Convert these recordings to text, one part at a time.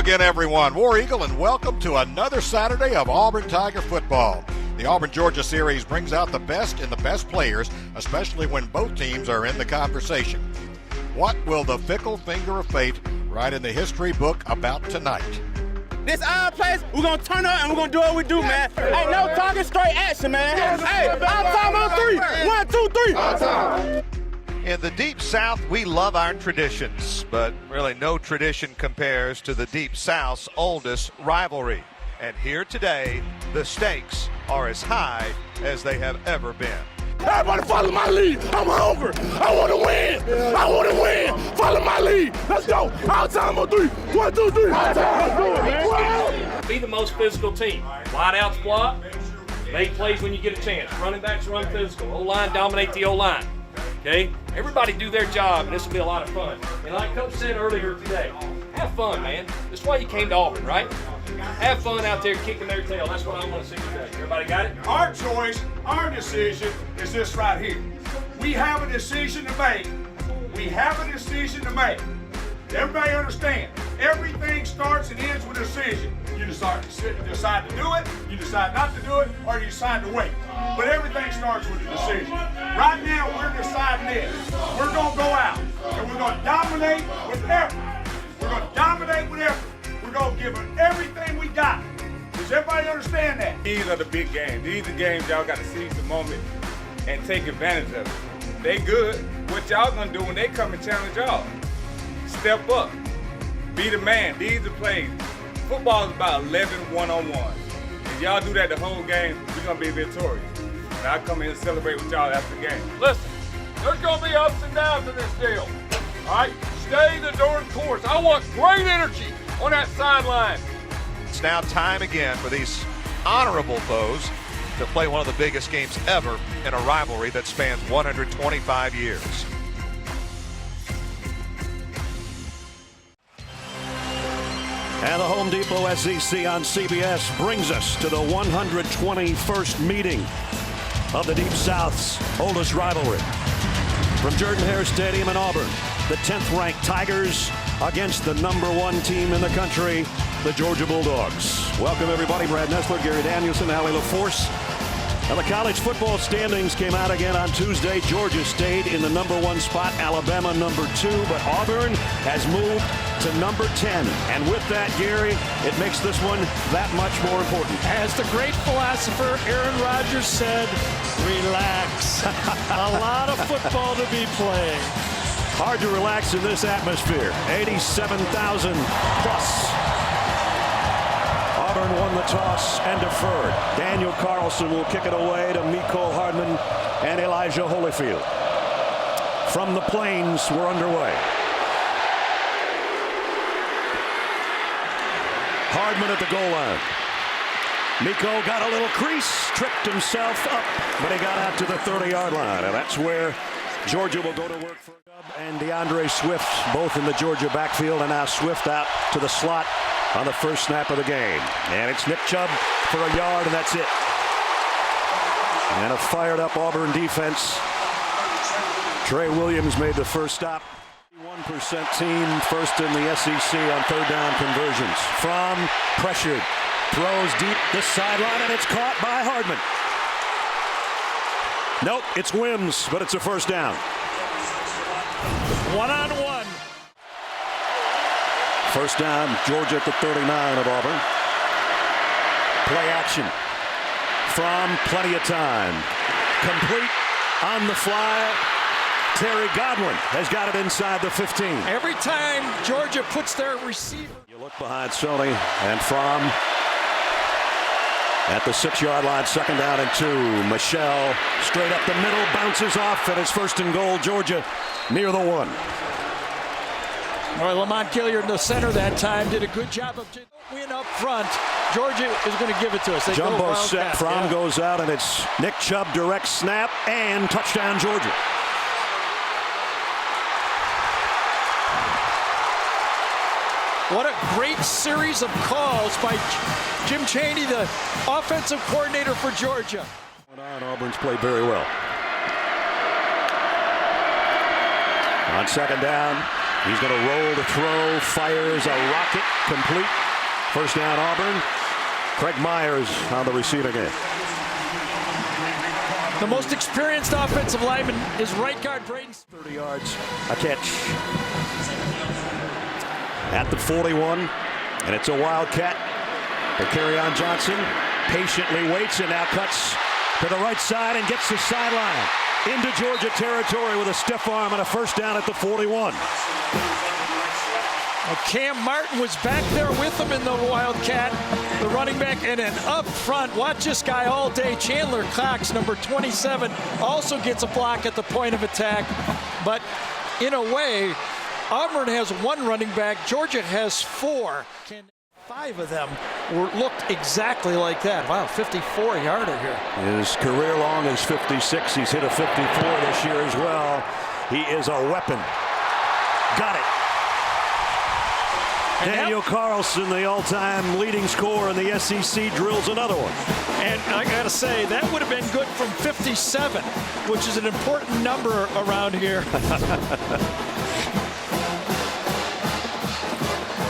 again, everyone. War Eagle, and welcome to another Saturday of Auburn Tiger football. The Auburn-Georgia series brings out the best in the best players, especially when both teams are in the conversation. What will the fickle finger of fate write in the history book about tonight? This our place, we're going to turn up and we're going to do what we do, man. Ain't no talking, straight action, man. Hey, all time on three. 1, 2, 3. All time. In the Deep South, we love our traditions, but really no tradition compares to the Deep South's oldest rivalry. And here today, the stakes are as high as they have ever been. Everybody follow my lead. I'm hungry. I want to win. I want to win. Follow my lead. Let's go. All time on 3. 1, 2, 3. All time. Let's do it, man. Be the most physical team. Wide outs block. Make plays when you get a chance. Running backs run physical. O-line dominate the O-line. Okay? Everybody do their job, and this will be a lot of fun. And like Coach said earlier today, have fun, man. That's why you came to Auburn, right? Have fun out there kicking their tail. That's what I want to see today. Everybody got it? Our choice, our decision is this right here. We have a decision to make. We have a decision to make. Everybody understand, everything starts and ends with a decision. You decide to do it, you decide not to do it, or you decide to wait. But everything starts with a decision. Right now, we're deciding this. We're going to go out, and we're going to dominate with effort. We're going to dominate with effort. We're going to give them everything we got. Does everybody understand that? These are the big games. These are games y'all got to seize the moment and take advantage of it. They good. What y'all going to do when they come and challenge y'all? Step up. Be the man. These are plays. Football is about 11 one-on-ones. If y'all do that the whole game, we're going to be victorious. And I'll come in and celebrate with y'all after the game. Listen, there's going to be ups and downs in this deal. All right? Stay the darn course. I want great energy on that sideline. It's now time again for these honorable foes to play one of the biggest games ever in a rivalry that spans 125 years. And the Home Depot SEC on CBS brings us to the 121st meeting of the Deep South's oldest rivalry. From Jordan-Hare Stadium in Auburn, the 10th-ranked Tigers against the #1 team in the country, the Georgia Bulldogs. Welcome, everybody. Brad Nessler, Gary Danielson, Allie LaForce. Now, the college football standings came out again on Tuesday. Georgia stayed in the #1 spot, Alabama #2, but Auburn has moved to #10. And with that, Gary, it makes this one that much more important. As the great philosopher Aaron Rodgers said, relax. A lot of football to be playing. Hard to relax in this atmosphere. 87,000 plus. Auburn won the toss and deferred. Daniel Carlson will kick it away to Mecole Hardman and Elijah Holyfield. From the plains, we're underway. Hardman at the goal line. Mecole got a little crease, tripped himself up, but he got out to the 30-yard line. And that's where Georgia will go to work for and DeAndre Swift, both in the Georgia backfield, and now Swift out to the slot on the first snap of the game. And it's Nick Chubb for a yard, and that's it. And a fired-up Auburn defense. Trey Williams made the first stop. 1% team, first in the SEC on third down conversions. From pressured, throws deep this sideline, and it's caught by Hardman. Nope, it's Wims, but it's a first down. One-on-one. First down, Georgia at the 39 of Auburn. Play action from plenty of time. Complete on the fly. Terry Godwin has got it inside the 15. Every time Georgia puts their receiver. You look behind Sony, and from at the 6-yard line, second down and 2. Michelle straight up the middle, bounces off, and it's first and goal, Georgia near the 1. All right, Lamont Gilliard in the center that time did a good job of win up front. Georgia is going to give it to us. They Jumbo set, Fromm goes out, and it's Nick Chubb, direct snap, and touchdown, Georgia. What a great series of calls by Jim Chaney, the offensive coordinator for Georgia. Auburn's played very well. On second down, He's going to roll to throw, fires a rocket, complete. First down, Auburn. Craig Myers on the receiving end. The most experienced offensive lineman is right guard Braden. 30 yards, a catch. At the 41, and it's a wildcat. But Kerryon Johnson patiently waits and now cuts to the right side and gets the sideline into Georgia territory with a stiff arm and a first down at the 41. Cam Martin was back there with him in the wildcat, the running back, and then up front, watch this guy all day. Chandler Cox, number 27, also gets a block at the point of attack. But in a way, Auburn has one running back, Georgia has four. 5 of them looked exactly like that. Wow, 54-yarder here. His career long is 56. He's hit a 54 this year as well. He is a weapon. Got it. Daniel Carlson, the all-time leading scorer in the SEC, drills another one. And I got to say, that would have been good from 57, which is an important number around here.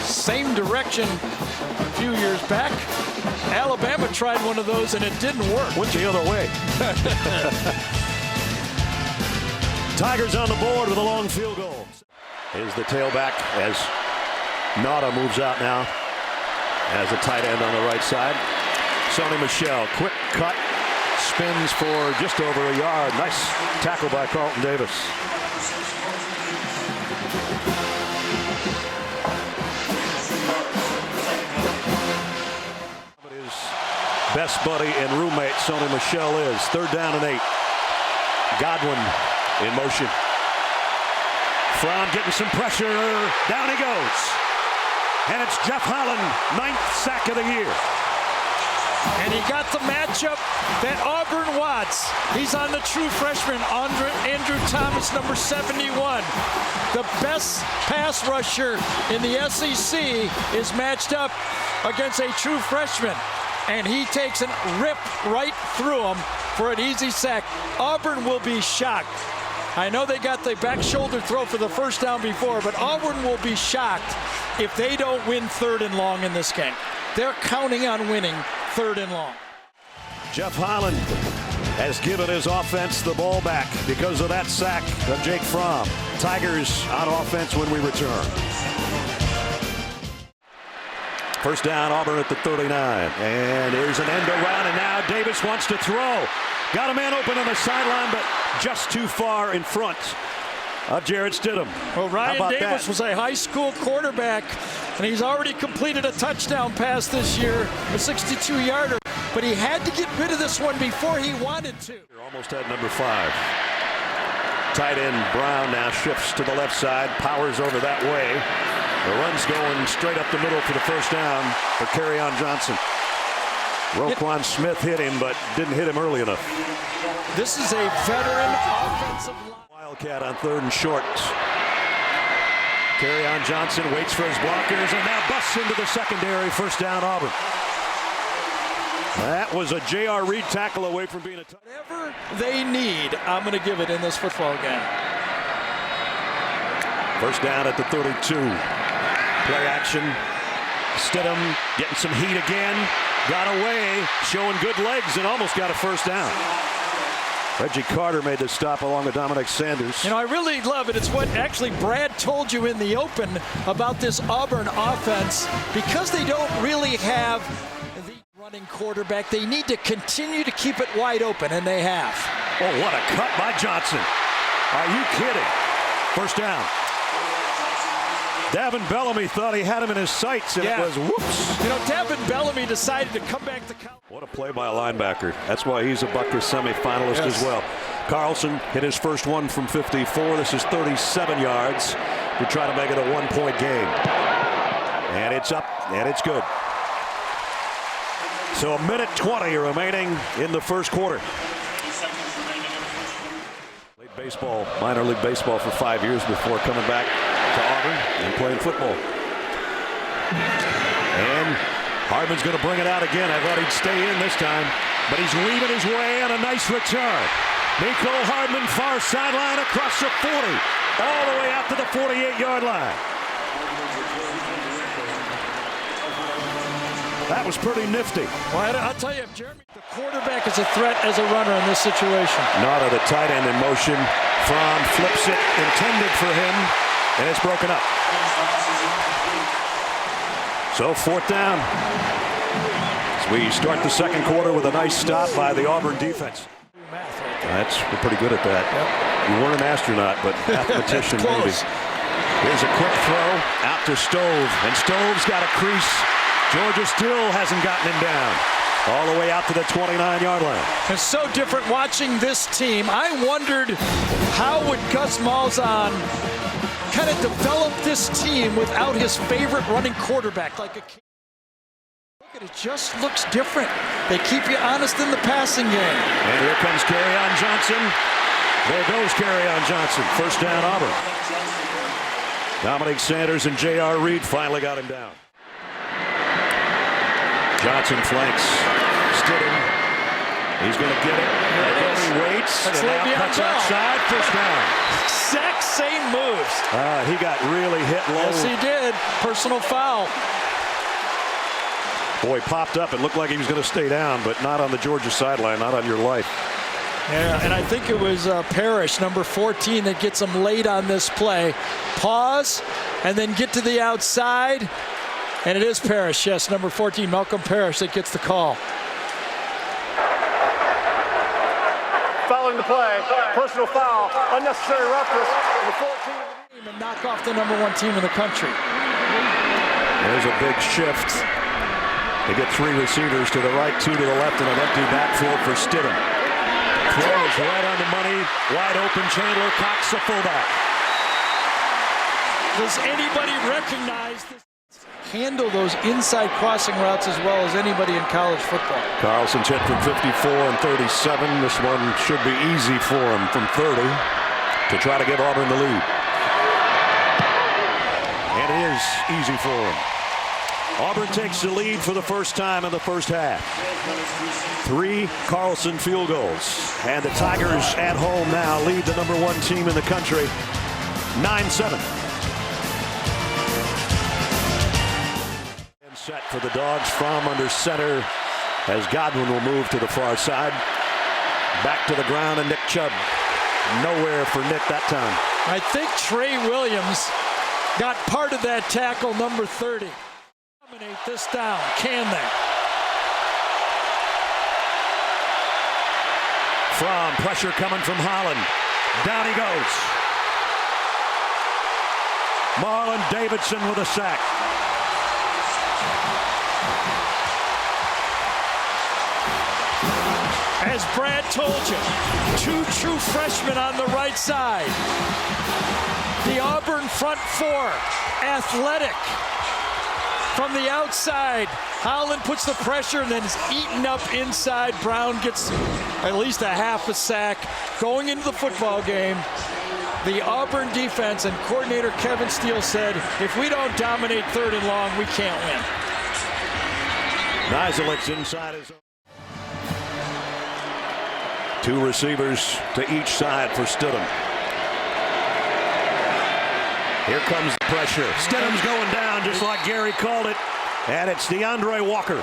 Same direction a few years back. Alabama tried one of those and it didn't work. Went the other way. Tigers on the board with a long field goal. Here's the tailback as Nada moves out now as a tight end on the right side. Sony Michel, quick cut, spins for just over a yard. Nice tackle by Carlton Davis. His best buddy and roommate, Sony Michel, is. 3rd down and 8. Godwin in motion. Fromm getting some pressure. Down he goes. And it's Jeff Holland, 9th sack of the year. And he got the matchup that Auburn wants. He's on the true freshman, Andrew Thomas, number 71. The best pass rusher in the SEC is matched up against a true freshman. And he takes a rip right through him for an easy sack. Auburn will be shocked. I know they got the back shoulder throw for the first down before, but Auburn will be shocked if they don't win 3rd and long in this game. They're counting on winning 3rd and long. Jeff Holland has given his offense the ball back because of that sack of Jake Fromm. Tigers on offense when we return. First down, Auburn at the 39. And there's an end around, and now Davis wants to throw. Got a man open on the sideline, but just too far in front of Jarrett Stidham. Well, Ryan Davis was a high school quarterback, and he's already completed a touchdown pass this year, a 62-yarder. But he had to get rid of this one before he wanted to. Almost at number 5. Tight end Brown now shifts to the left side, powers over that way. The run's going straight up the middle for the first down for Kerryon Johnson. Roquan Smith hit him, but didn't hit him early enough. This is a veteran offensive line. Wildcat on 3rd and short. Kerryon Johnson waits for his blockers and now busts into the secondary. First down, Auburn. That was a J.R. Reed tackle away from being a touchdown. Whatever they need, I'm going to give it in this football game. First down at the 32. Play action. Stidham getting some heat again. Got away, showing good legs, and almost got a first down. Reggie Carter made the stop along with Dominic Sanders. You know, I really love it. It's what actually Brad told you in the open about this Auburn offense. Because they don't really have the running quarterback, they need to continue to keep it wide open, and they have. Oh, what a cut by Johnson. Are you kidding? First down. Davin Bellamy thought he had him in his sights, and it was whoops. You know, Davin Bellamy decided to come back to college. What a play by a linebacker. That's why he's a Butker semifinalist as well. Carlson hit his first one from 54. This is 37 yards to try to make it a 1-point game. And it's up, and it's good. So 1:20 remaining in the first quarter. Played baseball, minor league baseball for 5 years before coming back to Auburn and playing football. And Hardman's going to bring it out again. I thought he'd stay in this time, but he's weaving his way on a nice return. Nico Hardman, far sideline across the 40. all the way out to the 48-yard line. That was pretty nifty. Well, I'll tell you, Jeremy, the quarterback is a threat as a runner in this situation. Nada, the tight end in motion. Fromm flips it, intended for him, and it's broken up. So 4th down. As we start the second quarter with a nice stop by the Auburn defense. We're pretty good at that. Yep. You weren't an astronaut, but mathematician maybe. Here's a quick throw out to Stove, and Stove's got a crease. Georgia still hasn't gotten him down. All the way out to the 29-yard line. It's so different watching this team. I wondered how would Gus Malzahn kind of develop this team without his favorite running quarterback. Look at it, just looks different. They keep you honest in the passing game. And here comes Kerryon Johnson. There goes Kerryon Johnson. First down, Auburn. Dominic Sanders and J.R. Reed finally got him down. Johnson flanks. Stidham. He's going to get it. He waits. That's and now cuts outside. First down. Exact same moves. He got really hit low. Yes, he did. Personal foul. Boy, popped up. It looked like he was going to stay down, but not on the Georgia sideline, not on your life. Yeah, and I think it was Parrish, number 14, that gets him late on this play. Pause, and then get to the outside. And it is Parrish, yes, number 14, Malcolm Parrish, that gets the call. Fouling the play, personal foul, unnecessary roughness, number 14. And knock off the number 1 team in the country. There's a big shift. They get 3 receivers to the right, 2 to the left, and an empty backfield for Stidham. Throw is right on the money, wide open. Chandler Cox, the fullback. Does anybody recognize this? Handle those inside crossing routes as well as anybody in college football. Carlson's hit from 54 and 37. This one should be easy for him from 30 to try to give Auburn the lead. And it is easy for him. Auburn takes the lead for the first time in the first half. 3 Carlson field goals. And the Tigers at home now lead the number 1 team in the country, 9-7. Set for the Dogs from under center as Godwin will move to the far side. Back to the ground, and Nick Chubb. Nowhere for Nick that time. I think Trey Williams got part of that tackle, number 30. Dominate this down, can they? From pressure coming from Holland. Down he goes. Marlon Davidson with a sack. As Brad told you, 2 true freshmen on the right side. The Auburn front 4, athletic. From the outside, Holland puts the pressure and then is eaten up inside. Brown gets at least a half a sack. Going into the football game, the Auburn defense and coordinator Kevin Steele said, if we don't dominate 3rd and long, we can't win. Nizelik's inside his own. 2 receivers to each side for Stidham. Here comes the pressure. Stidham's going down just like Gary called it. And it's DeAndre Walker.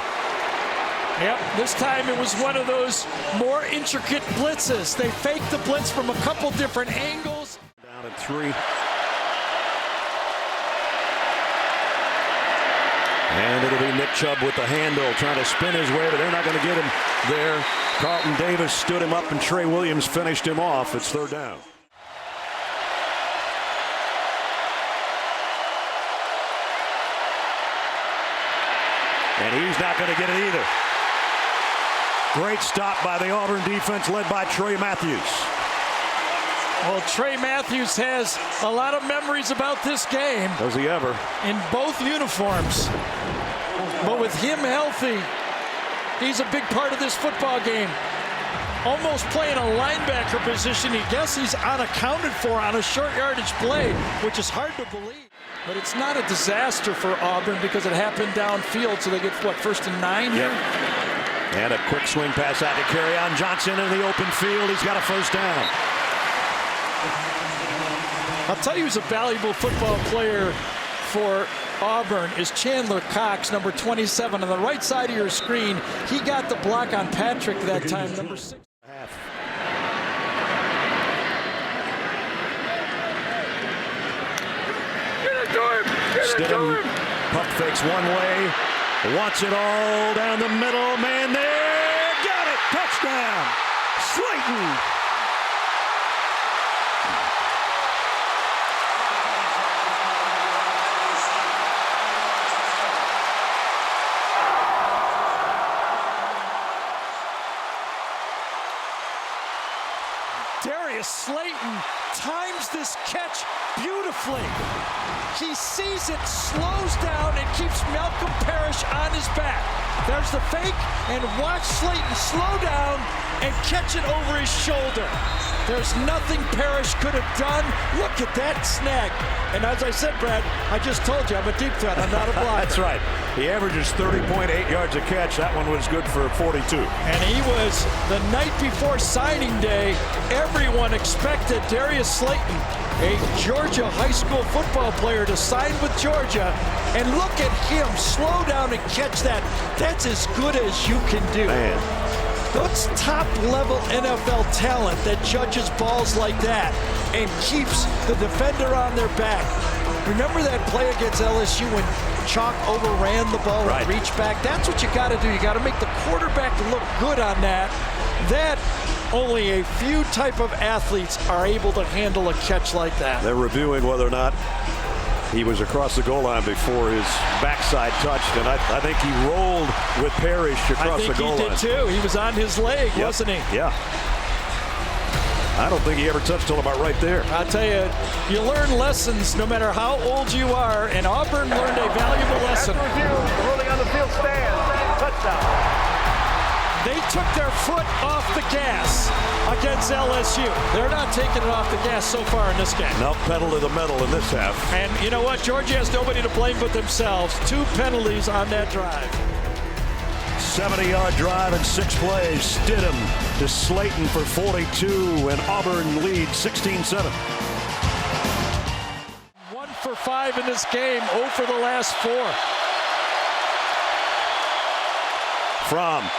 Yep, this time it was one of those more intricate blitzes. They faked the blitz from a couple different angles. Down at 3. And it'll be Nick Chubb with the handle, trying to spin his way, but they're not going to get him there. Carlton Davis stood him up, and Trey Williams finished him off. It's 3rd down. And he's not going to get it either. Great stop by the Auburn defense, led by Trey Matthews. Well, Trey Matthews has a lot of memories about this game. Does he ever? In both uniforms. But with him healthy, he's a big part of this football game. Almost playing a linebacker position. He guess he's unaccounted for on a short yardage play, which is hard to believe. But it's not a disaster for Auburn because it happened downfield, so they get, what, 1st and 9 here? And a quick swing pass out to Kerryon Johnson in the open field. He's got a 1st down. I'll tell you who's a valuable football player for Auburn is Chandler Cox, number 27. On the right side of your screen, he got the block on Patrick that time, number 6. Stidham pump fakes one way, wants it all down the middle, man there, got it, touchdown, Slayton. Darius Slayton times this catch beautifully. He sees it, slows down, and keeps Malcolm Parrish on his back. There's the fake, and watch Slayton slow down and catch it over his shoulder. There's nothing Parrish could have done. Look at that snag. And as I said, Brad, I just told you, I'm a deep threat. I'm not a blocker. That's right. He averages 30.8 yards a catch. That one was good for 42. And he was, the night before signing day, everyone expected Darius Slayton, a Georgia high school football player, to sign with Georgia. And look at him slow down and catch that. That's as good as you can do. Man. That's top-level NFL talent that judges balls like that and keeps the defender on their back. Remember that play against LSU when Chalk overran the ball and reached back? That's what you got to do. You got to make the quarterback look good on that. That only a few type of athletes are able to handle a catch like that. They're reviewing whether or not he was across the goal line before his backside touched, and I think he rolled with Parrish across the goal line. I think he did too. He was on his leg, wasn't he? Yeah. I don't think he ever touched till about right there. I'll tell you, you learn lessons no matter how old you are, and Auburn learned a valuable lesson. After review, the ruling on the field stands. Touchdown. They took their foot off the gas against LSU. They're not taking it off the gas so far in this game. No, pedal to the metal in this half. And you know what? Georgia has nobody to blame but themselves. 2 penalties on that drive. 70-yard drive in 6 plays. Stidham to Slayton for 42, and Auburn leads 16-7. 1 for 5 in this game, 0 for the last 4. From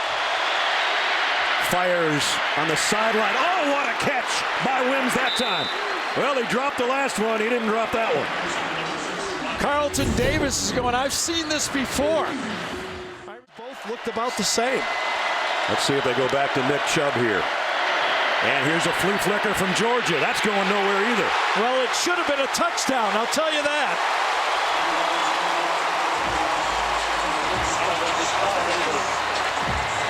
fires on the sideline. Oh, what a catch by Wims that time. Well, he dropped the last one. He didn't drop that one. Carlton Davis is going, I've seen this before. Both looked about the same. Let's see if they go back to Nick Chubb here. And here's a flea flicker from Georgia. That's going nowhere either. Well, it should have been a touchdown, I'll tell you that.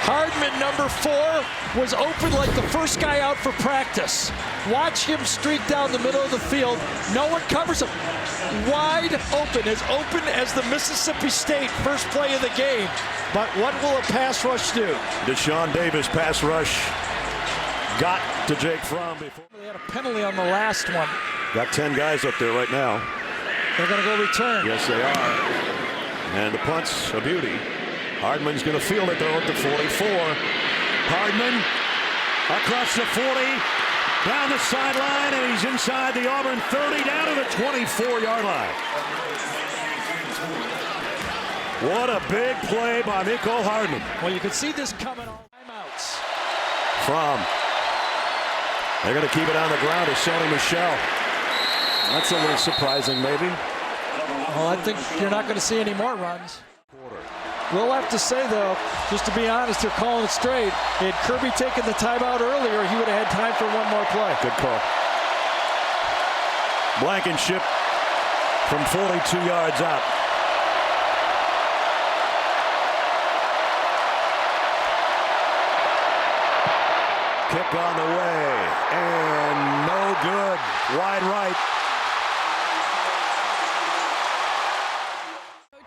Hardman, number 4, was open like the first guy out for practice. Watch him streak down the middle of the field. No one covers him. Wide open as the Mississippi State first play of the game. But what will a pass rush do? Deshaun Davis pass rush got to Jake Fromm before. They had a penalty on the last one. Got 10 guys up there right now. They're going to go return. Yes, they are. And the punt's a beauty. Hardman's going to field it, though, at the 44. Hardman across the 40, down the sideline, and he's inside the Auburn 30, down to the 24-yard line. What a big play by Mecole Hardman. Well, you can see this coming on timeouts. From. They're going to keep it on the ground to Sonny Michel. That's a little surprising, maybe. Well, I think you're not going to see any more runs. We'll have to say, though, just to be honest, they're calling it straight. Had Kirby taken the timeout earlier, he would have had time for one more play. Good call. Blankenship from 42 yards out. Kick on the way, and no good. Wide right.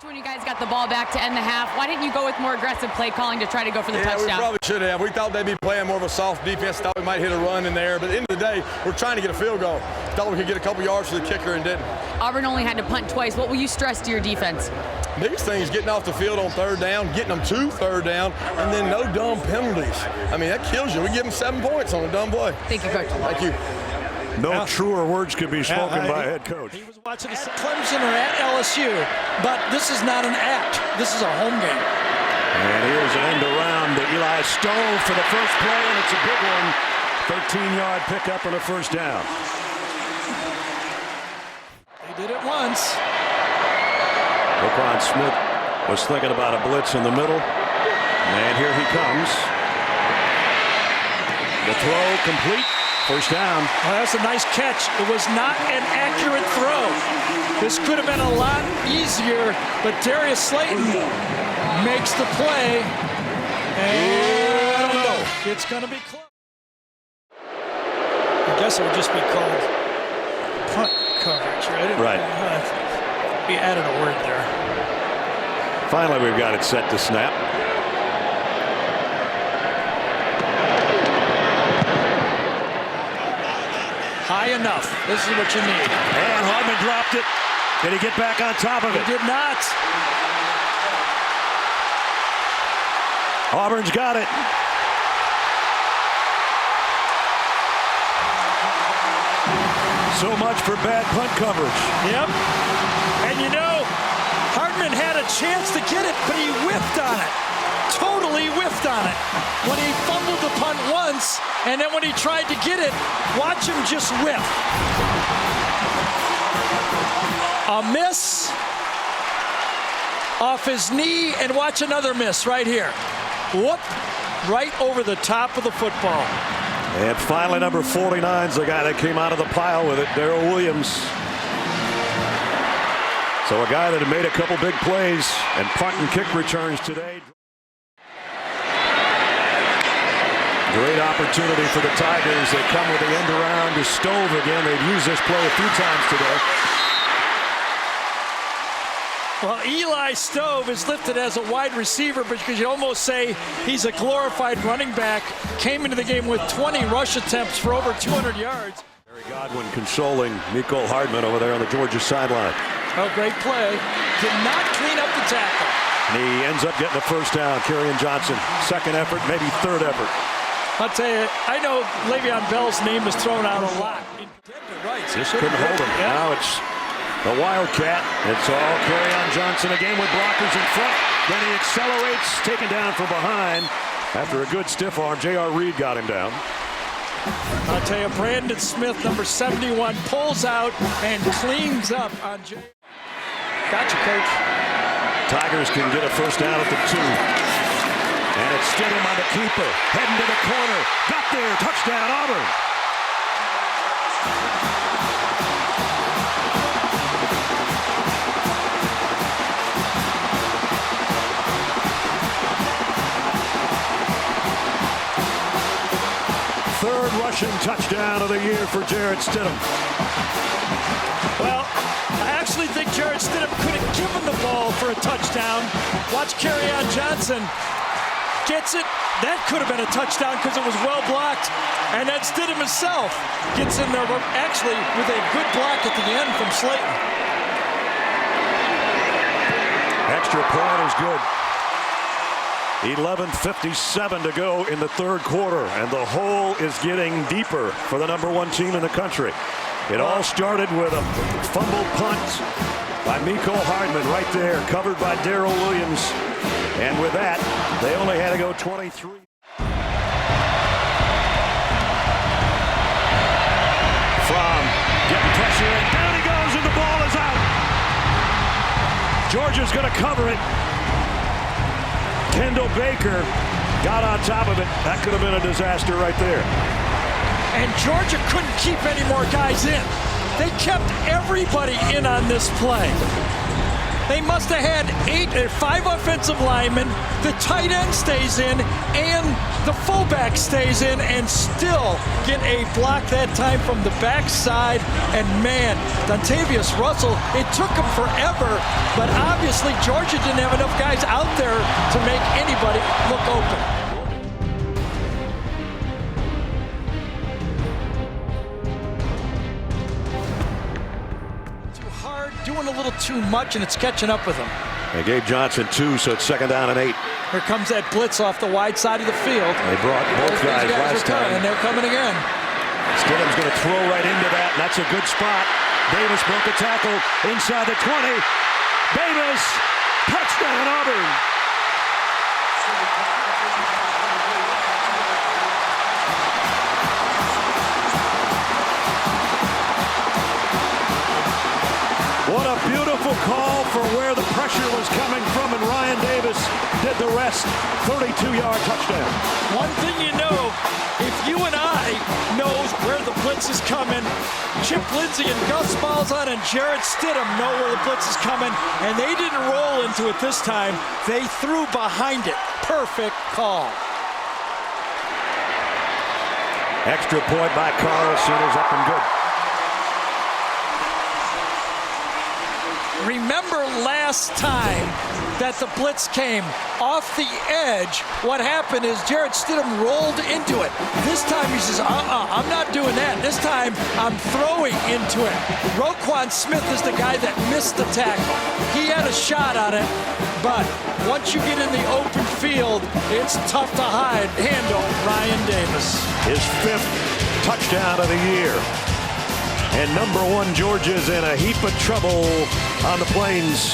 When you guys got the ball back to end the half, why didn't you go with more aggressive play calling to try to go for the touchdown? We probably should have. We thought they'd be playing more of a soft defense. Thought we might hit a run in there. But at the end of the day, we're trying to get a field goal. Thought we could get a couple yards for the kicker and didn't. Auburn only had to punt twice. What will you stress to your defense? Biggest thing is getting off the field on 3rd down, getting them to 3rd down, and then no dumb penalties. I mean, that kills you. We give them 7 points on a dumb play. Thank you, Coach. Thank you. No truer words could be spoken by a head coach. He was watching us at Clemson or at LSU, but this is not an act. This is a home game. And here's an end around to Eli Stove for the first play, and it's a big one. 13-yard pickup and a first down. They did it once. Roquan Smith was thinking about a blitz in the middle, and here he comes. The throw complete. First down. Well, that's a nice catch. It was not an accurate throw. This could have been a lot easier, but Darius Slayton makes the play. And it's going to be close. I guess it would just be called punt coverage, right? Right. We added a word there. Finally, we've got it set to snap. High enough. This is what you need. And Hardman dropped it. Did he get back on top of it? He did not. Auburn's got it. So much for bad punt coverage. Yep. And you know, Hardman had a chance to get it, but he whiffed on it. Totally whiffed on it. When he fumbled the punt once, and then when he tried to get it, watch him just whiff. A miss off his knee, and watch another miss right here. Whoop, right over the top of the football. And finally, number 49's the guy that came out of the pile with it, Darrell Williams. So a guy that had made a couple big plays and punt and kick returns today. Great opportunity for the Tigers. They come with the end around to Stove again. They've used this play a few times today. Well, Eli Stove is listed as a wide receiver because you almost say he's a glorified running back. Came into the game with 20 rush attempts for over 200 yards. Barry Godwin consoling Mecole Hardman over there on the Georgia sideline. Oh, great play. Did not clean up the tackle. And he ends up getting the first down. Kerryon Johnson, second effort, maybe third effort. I'll tell you, I know Le'Veon Bell's name is thrown out a lot. Just couldn't hold him. Yeah. Now it's the Wildcat. It's all Kerryon Johnson again with blockers in front. Then he accelerates, taken down from behind. After a good stiff arm, J.R. Reed got him down. I'll tell you, Brandon Smith, number 71, pulls out and cleans up on J. Gotcha, Coach. Tigers can get a first down at the 2. And it's Stidham on the keeper, heading to the corner. Got there, touchdown Auburn. Third rushing touchdown of the year for Jarrett Stidham. Well, I actually think Jarrett Stidham could have given the ball for a touchdown. Watch Kerryon Johnson. Gets it. That could have been a touchdown because it was well blocked. And then Stidham himself gets in there, actually with a good block at the end from Slayton. Extra point is good. 11:57 to go in the third quarter, and the hole is getting deeper for the number 1 team in the country. It all started with a fumble punt by Mecole Hardman right there, covered by Darrell Williams. And with that, they only had to go 23. From getting pressure in, down he goes, and the ball is out. Georgia's going to cover it. Kendall Baker got on top of it. That could have been a disaster right there. And Georgia couldn't keep any more guys in. They kept everybody in on this play. They must have had 5 offensive linemen, the tight end stays in, and the fullback stays in, and still get a block that time from the backside. And man, Dontavius Russell, it took him forever, but obviously Georgia didn't have enough guys out there to make anybody look open. Doing a little too much, and it's catching up with him. They gave Johnson 2, so it's second down and 8. Here comes that blitz off the wide side of the field. They brought both guys last time. And they're coming again. Stidham's going to throw right into that, and that's a good spot. Davis broke a tackle inside the 20. Davis, touchdown Auburn. What a beautiful call for where the pressure was coming from, and Ryan Davis did the rest. 32-yard touchdown. One thing you know, if you and I knows where the blitz is coming, Chip Lindsey and Gus Malzahn and Jarrett Stidham know where the blitz is coming, and they didn't roll into it this time. They threw behind it. Perfect call. Extra point by Carlson is up and good. Remember last time that the blitz came off the edge, what happened is Jarrett Stidham rolled into it. This time he says, I'm not doing that. This time I'm throwing into it. Roquan Smith is the guy that missed the tackle. He had a shot on it, but once you get in the open field, it's tough to handle Ryan Davis. His 5th touchdown of the year. And number 1, Georgia's in a heap of trouble on the Plains.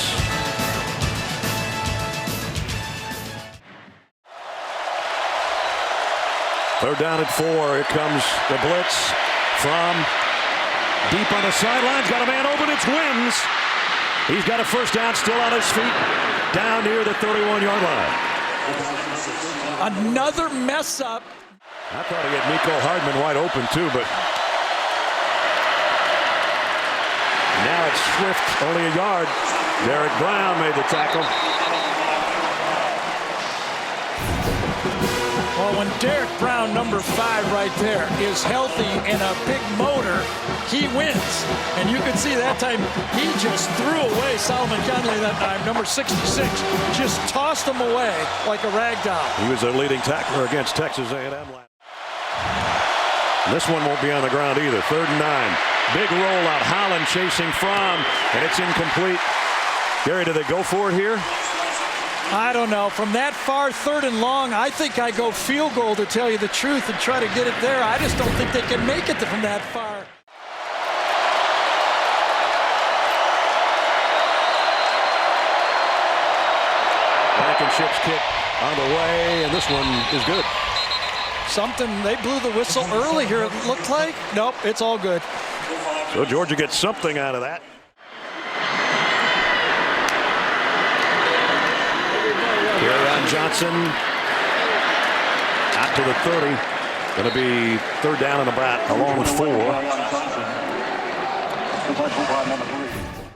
Third down at 4. Here comes the blitz from deep on the sidelines. Got a man open. It's Wims. He's got a first down, still on his feet, down near the 31-yard line. Another mess up. I thought he had Miko Hardman wide open too, but now it's Swift, only a yard. Derek Brown made the tackle. Well, when Derek Brown, number 5 right there, is healthy and a big motor, he wins. And you can see that time he just threw away Solomon Conley that time, number 66, just tossed him away like a rag doll. He was a leading tackler against Texas A&M. This one won't be on the ground either. 3rd and 9. Big rollout. Holland chasing from, and it's incomplete. Gary, do they go for it here? I don't know. From that far, 3rd and long, I think I go field goal, to tell you the truth, and try to get it there. I just don't think they can make it from that far. Blankenship's kick on the way, and this one is good. Something, they blew the whistle early here, it looked like. Nope, it's all good. So Georgia gets something out of that. Johnson out to the 30. Going to be 3rd down and about along with 4.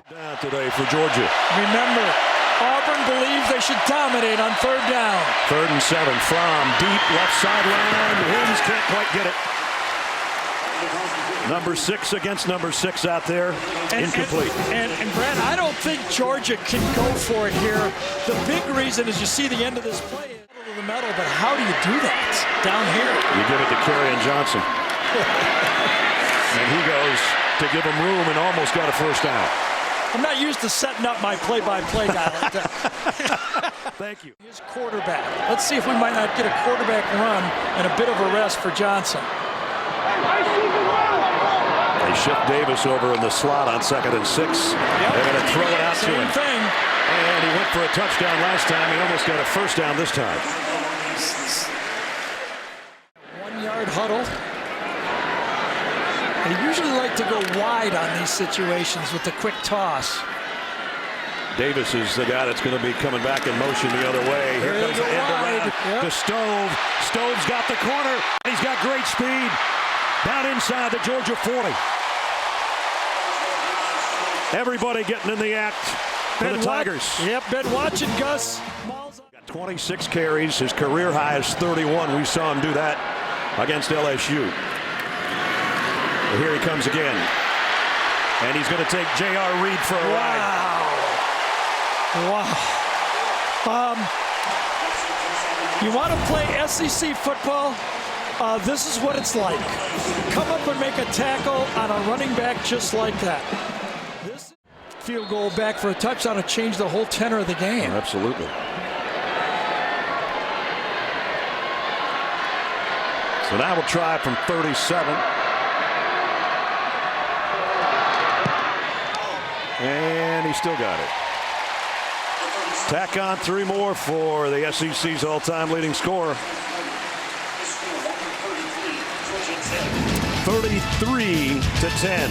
Down today for Georgia. Remember, Auburn believes they should dominate on 3rd down. 3rd and 7 from deep left sideline. Wims can't quite get it. Number 6 against number 6 out there. Incomplete. And Brad, I don't think Georgia can go for it here. The big reason is you see the end of this play to the metal, but how do you do that down here? You give it to Kerryon Johnson. And he goes to give him room and almost got a first down. I'm not used to setting up my play-by-play guy like that. Thank you. His quarterback. Let's see if we might not get a quarterback run and a bit of a rest for Johnson. They shift Davis over in the slot on 2nd and 6. Yep. They're going to throw it out to him. Thing. And he went for a touchdown last time. He almost got a first down this time. 1-yard huddle. They usually like to go wide on these situations with the quick toss. Davis is the guy that's going to be coming back in motion the other way. Here comes the end around to Stove. Stove's got the corner. He's got great speed. Down inside the Georgia 40. Everybody getting in the act for the Tigers. Yep, been watching Gus. Got 26 carries. His career high is 31. We saw him do that against LSU. But here he comes again. And he's going to take J.R. Reed for a ride. Wow. You want to play SEC football? This is what it's like. Come up and make a tackle on a running back just like that. This field goal back for a touchdown to change the whole tenor of the game. Absolutely. So now we'll try from 37. he still got it. Tack on 3 more for the SEC's all-time leading scorer. 33-10.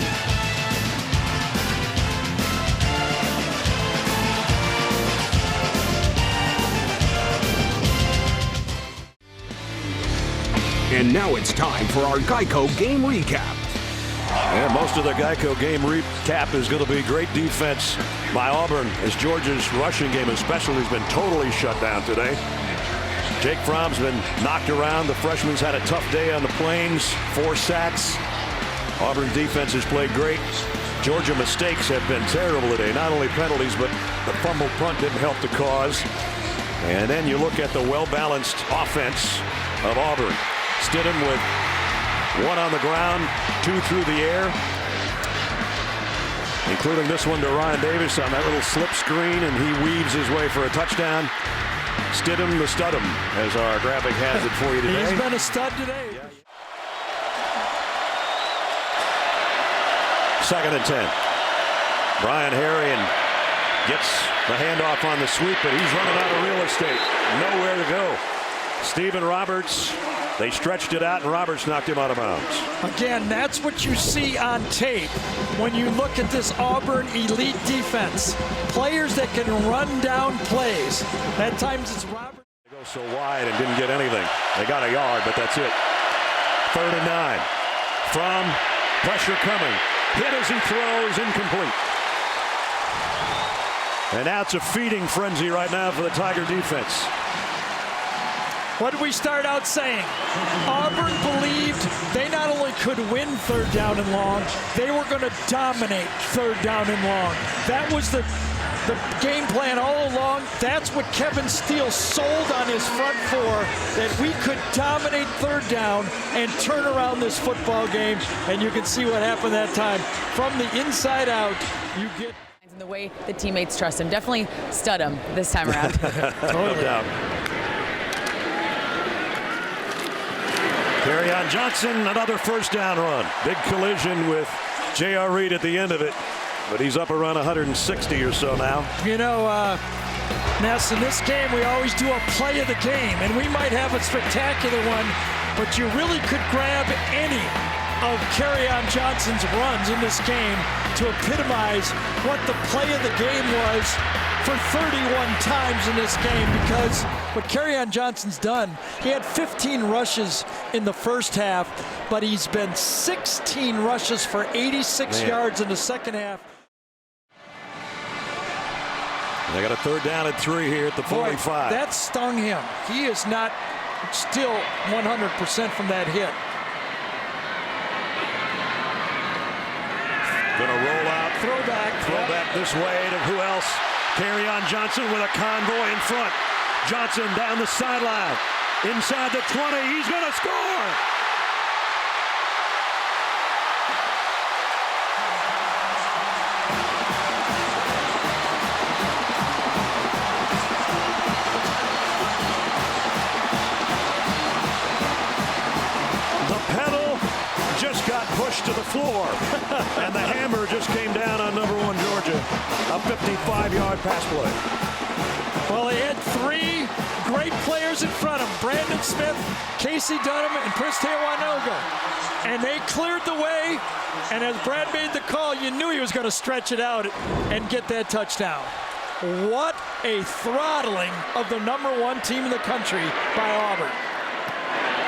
And now it's time for our Geico game recap. And most of the Geico game recap is going to be great defense by Auburn, as Georgia's rushing game especially has been totally shut down today. Jake Fromm's been knocked around. The freshman's had a tough day on the Plains. 4 sacks. Auburn's defense has played great. Georgia mistakes have been terrible today. Not only penalties, but the fumble punt didn't help the cause. And then you look at the well-balanced offense of Auburn. Stidham with 1 on the ground, 2 through the air, including this one to Ryan Davis on that little slip screen, and he weaves his way for a touchdown. Stidham the Studham, as our graphic has it for you today. He's been a stud today. Yeah. 2nd and 10. Brian Harrion gets the handoff on the sweep, but he's running out of real estate. Nowhere to go. Stephen Roberts. They stretched it out, and Roberts knocked him out of bounds. Again, that's what you see on tape when you look at this Auburn elite defense. Players that can run down plays. At times it's Roberts. They go so wide and didn't get anything. They got a yard, but that's it. 3rd and 9. From pressure coming. Hit as he throws, incomplete. And now it's a feeding frenzy right now for the Tiger defense. What did we start out saying? Auburn believed they not only could win 3rd down and long, they were going to dominate 3rd down and long. That was the game plan all along. That's what Kevin Steele sold on his front 4, that we could dominate 3rd down and turn around this football game. And you can see what happened that time. From the inside out, you get... And the way the teammates trust him. Definitely stud him this time around. Totally. No doubt. Kerryon Johnson, another 1st down run. Big collision with J.R. Reed at the end of it, but he's up around 160 or so now. You know, Ness, in this game, we always do a play of the game, and we might have a spectacular one, but you really could grab any of Kerryon Johnson's runs in this game to epitomize what the play of the game was for 31 times in this game, because what Kerryon Johnson's done, he had 15 rushes in the first half, but he's been 16 rushes for 86 yards in the second half. They got a 3rd down and 3 here at the 45. Boy, that stung him. He is not still 100% from that hit. Gonna roll out. Throwback this way to who else? Kerryon Johnson with a convoy in front. Johnson down the sideline. Inside the 20. He's going to score. The pedal just got pushed to the floor. And the hammer just came down on number 1 Georgia. A 55-yard pass play. Well, he had 3 great players in front of him. Brandon Smith, Casey Dunham, and Chris Tewanoga. And they cleared the way. And as Brad made the call, you knew he was going to stretch it out and get that touchdown. What a throttling of the number 1 team in the country by Auburn.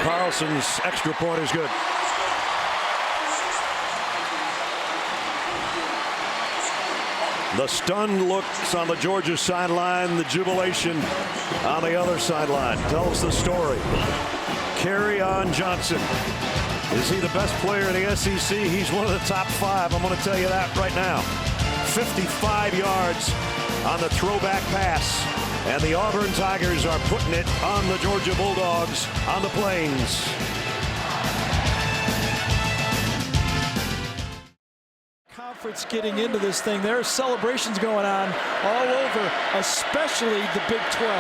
Carlson's extra point is good. The stunned looks on the Georgia sideline, the jubilation on the other sideline. Tells the story. Kerryon Johnson. Is he the best player in the SEC? He's one of the top 5. I'm going to tell you that right now. 55 yards on the throwback pass. And the Auburn Tigers are putting it on the Georgia Bulldogs on the Plains. Conference getting into this thing. There are celebrations going on all over, especially the Big 12.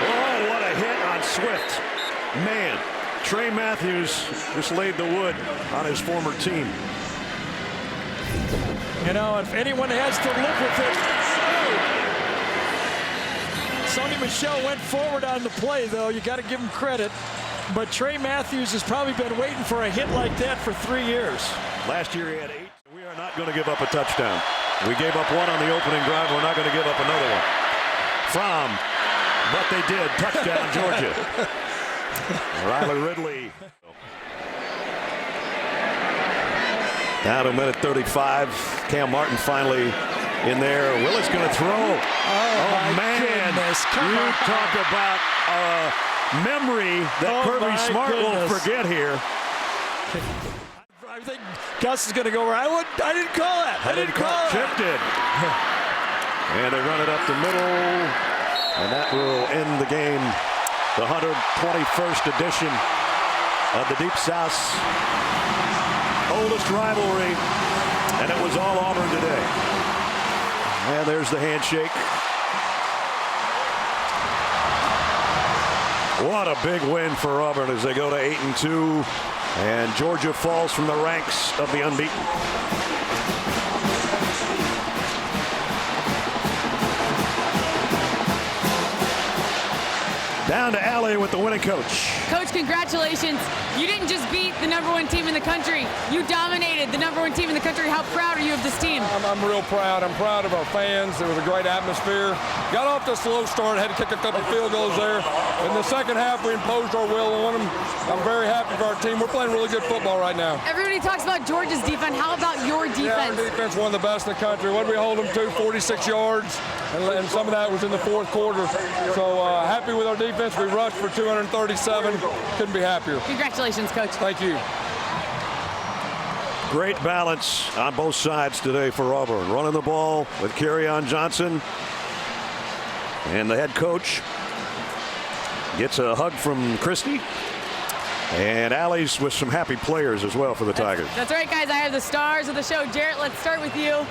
Oh, what a hit on Swift. Man, Trey Matthews just laid the wood on his former team. You know, if anyone has to live with it. Sonny Michel went forward on the play, though. You got to give him credit. But Trey Matthews has probably been waiting for a hit like that for 3 years. Last year he had 8. We are not going to give up a touchdown. We gave up one on the opening drive. We're not going to give up another one. But they did. Touchdown, Georgia. Riley Ridley. Down to minute 35. Cam Martin finally in there. Willis going to throw. Oh man. Goodness. You talk about memory that Kirby Smart will forget here. I think Gus is going to go where I didn't call that. I didn't call it. Chipped it. And they run it up the middle. And that will end the game. The 121st edition of the Deep South's oldest rivalry. And it was all Auburn today. And there's the handshake. What a big win for Auburn as they go to 8-2. And Georgia falls from the ranks of the unbeaten. Down to Allie with the winning coach. Coach, congratulations. You didn't just beat the #1 team in the country. You dominated the #1 team in the country. How proud are you of this team? I'm real proud. I'm proud of our fans. It was a great atmosphere. Got off to a slow start. Had to kick a couple field goals there. In the second half, we imposed our will on them. I'm very happy for our team. We're playing really good football right now. Everybody talks about Georgia's defense. How about your defense? Yeah, our defense one of the best in the country. What did we hold them to? 46 yards. And some of that was in the fourth quarter. So happy with our defense. We rushed for 237. Couldn't be happier. Congratulations, Coach. Thank you. Great balance on both sides today for Auburn. Running the ball with Kerryon Johnson. And the head coach gets a hug from Christie. And Allie's with some happy players as well for the Tigers. That's right, guys. I have the stars of the show. Jarrett, let's start with you.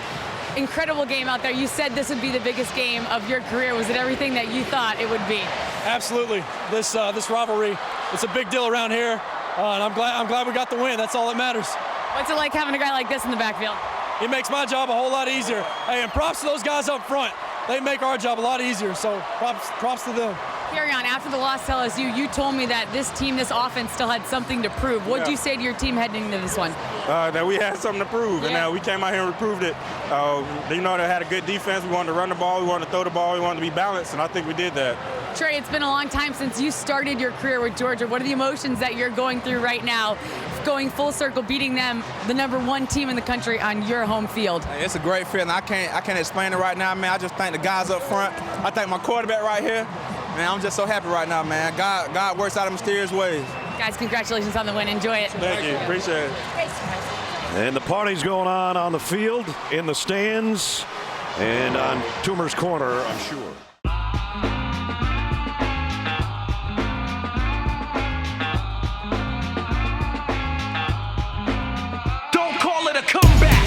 Incredible game out there. You said this would be the biggest game of your career. Was it everything that you thought it would be? Absolutely. This rivalry, it's a big deal around here, and I'm glad we got the win. That's all that matters. What's it like having a guy like this in the backfield? It makes my job a whole lot easier. Hey, and props to those guys up front. They make our job a lot easier, so props to them. Kerryon, after the loss to LSU, you told me that this team, this offense still had something to prove. What did you say to your team heading into this one? That we had something to prove, and we came out here and proved it. They had a good defense. We wanted to run the ball. We wanted to throw the ball. We wanted to be balanced, and I think we did that. Trey, it's been a long time since you started your career with Georgia. What are the emotions that you're going through right now, going full circle, beating them, the #1 team in the country on your home field? It's a great feeling. I can't explain it right now, man. I just thank the guys up front. I thank my quarterback right here. Man, I'm just so happy right now, man. God works out in mysterious ways. Guys, congratulations on the win. Enjoy it. Thank you. Appreciate it. And the party's going on the field, in the stands, and on Toomer's Corner, I'm sure. Don't call it a comeback.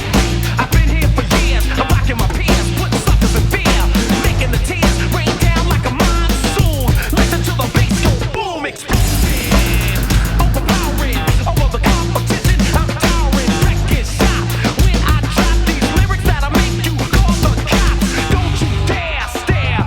I've been here for years. I'm rocking my pants, putting suckers in fear, making the tears rain down like a monsoon. Listen to the bass go boom, explosive, overpowering. Over the competition, I'm towering. Wrecking shop when I drop these lyrics that'll make you call the cops. Don't you dare stare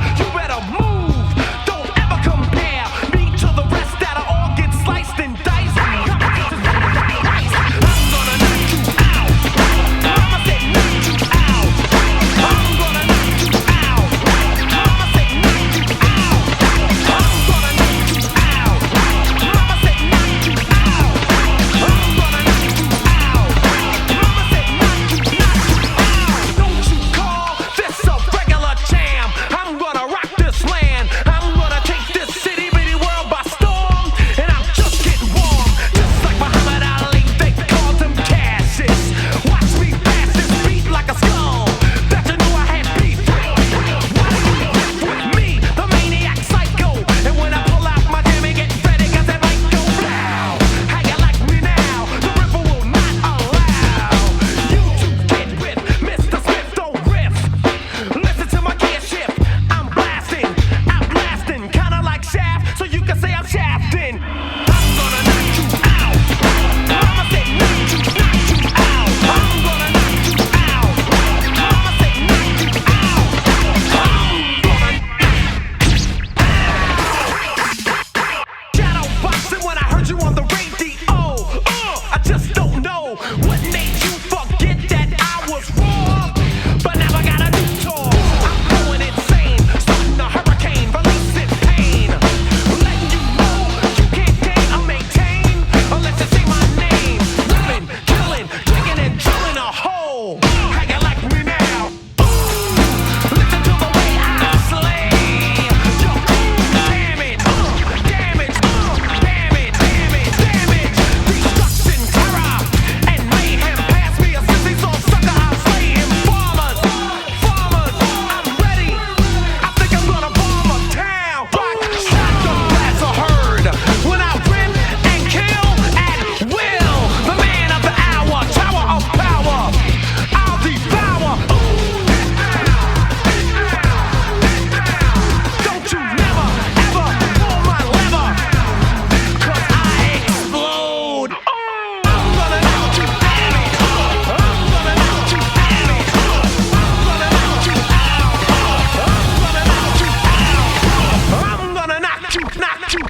knock you